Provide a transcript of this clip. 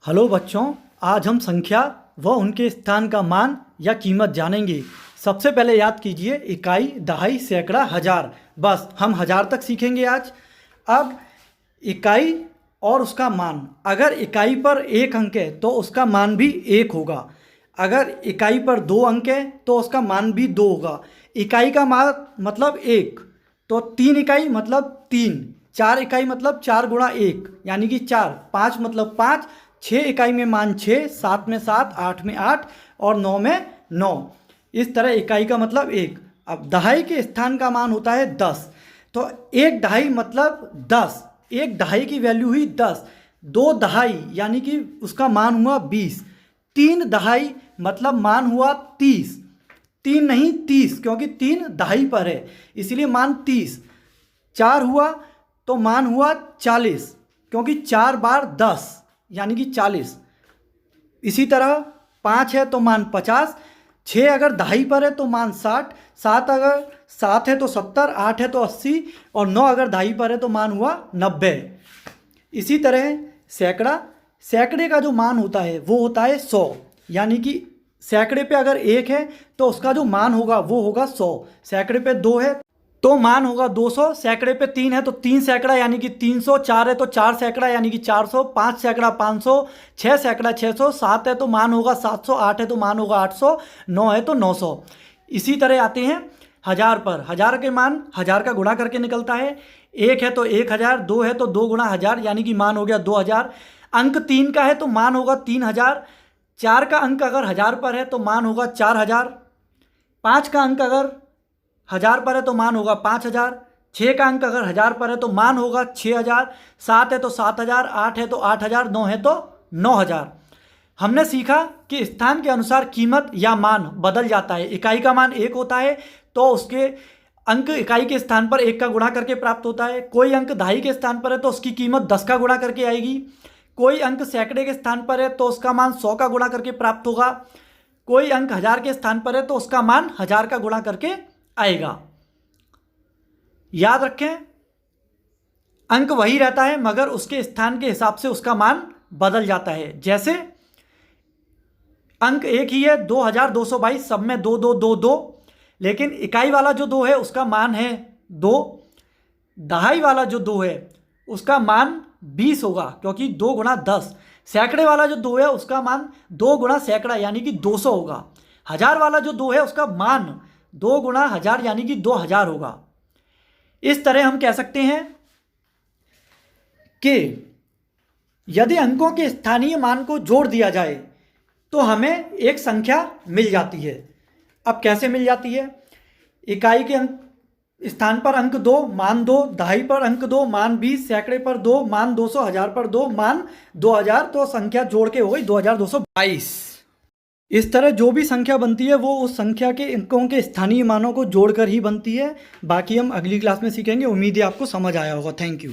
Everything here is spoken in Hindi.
हेलो बच्चों, आज हम संख्या व उनके स्थान का मान या कीमत जानेंगे। सबसे पहले याद कीजिए इकाई, दहाई, सैकड़ा, हजार। बस हम हजार तक सीखेंगे आज। अब इकाई और उसका मान, अगर इकाई पर एक अंक है तो उसका मान भी एक होगा। अगर इकाई पर दो अंक है तो उसका मान भी दो होगा। इकाई का मान मतलब एक, तो तीन इकाई मतलब तीन, चार इकाई मतलब चार गुणा एक यानी कि चार, पाँच मतलब पाँच, छः इकाई में मान छः, सात में सात, आठ में आठ और नौ में नौ। इस तरह इकाई का मतलब एक। अब दहाई के स्थान का मान होता है 10, तो एक दहाई मतलब 10, एक दहाई की वैल्यू हुई 10। दो दहाई यानी कि उसका मान हुआ 20। तीन दहाई मतलब मान हुआ 30, तीन नहीं 30, क्योंकि तीन दहाई पर है इसीलिए मान 30। चार हुआ तो मान हुआ 40, क्योंकि चार बार 10 यानी कि 40। इसी तरह पाँच है तो मान 50, छः अगर दहाई पर है तो मान 60, सात अगर सात है तो 70, आठ है तो 80 और नौ अगर दहाई पर है तो मान हुआ 90। इसी तरह सैकड़ा, सैकड़े का जो मान होता है वो होता है 100, यानी कि सैकड़े पे अगर एक है तो उसका जो मान होगा वो होगा 100। सैकड़े पे दो है तो मान होगा 200, सैकड़े पे तीन है तो तीन सैकड़ा यानी कि 300, चार है तो चार सैकड़ा यानी कि 400, पाँच सैकड़ा 500, छः सैकड़ा 600, सात है तो मान होगा 700, आठ है तो मान होगा 800, नौ है तो 900। इसी तरह आते हैं हजार पर। हजार के मान हजार का गुणा करके निकलता है। एक है तो 1000, दो है तो दो गुणा हजार यानी कि मान हो गया 2000। अंक तीन का है तो मान होगा 3000। चार का अंक अगर हजार पर है तो मान होगा 4000। पाँच का अंक अगर हजार पर है तो मान होगा 5000। छः का अंक अगर हजार पर है तो मान होगा 6000। सात है तो 7000, आठ है तो 8000, नौ है तो 9000। हमने सीखा कि स्थान के अनुसार कीमत या मान बदल जाता है। इकाई का मान एक होता है तो उसके अंक इकाई के स्थान पर एक का गुणा करके प्राप्त होता है। कोई अंक दहाई के स्थान पर है तो उसकी कीमत 10 का गुणा करके आएगी। कोई अंक सैकड़े के स्थान पर है तो उसका मान 100 का गुणा करके प्राप्त होगा। कोई अंक हजार के स्थान पर है तो उसका मान हजार का गुणा करके आएगा। याद रखें, अंक वही रहता है मगर उसके स्थान के हिसाब से उसका मान बदल जाता है। जैसे अंक एक ही है 2222, सब में दो दो दो दो, लेकिन इकाई वाला जो दो है उसका मान है दो। दहाई वाला जो दो है उसका मान 20 होगा क्योंकि दो गुणा 10। सैकड़े वाला जो दो है उसका मान दो गुणा सैकड़ा यानी कि 200 होगा। हजार वाला जो दो है उसका मान दो गुणा हजार यानी कि 2000 होगा। इस तरह हम कह सकते हैं कि यदि अंकों के स्थानीय मान को जोड़ दिया जाए तो हमें एक संख्या मिल जाती है। अब कैसे मिल जाती है? इकाई के अंक स्थान पर अंक दो, मान दो, दहाई पर अंक दो, मान 20, सैकड़े पर दो, मान 200, हजार पर दो, मान 2000, तो संख्या जोड़ के हो गई 2222। इस तरह जो भी संख्या बनती है वो उस संख्या के अंकों के स्थानीय मानों को जोड़कर ही बनती है। बाकी हम अगली क्लास में सीखेंगे। उम्मीद है आपको समझ आया होगा। Thank you.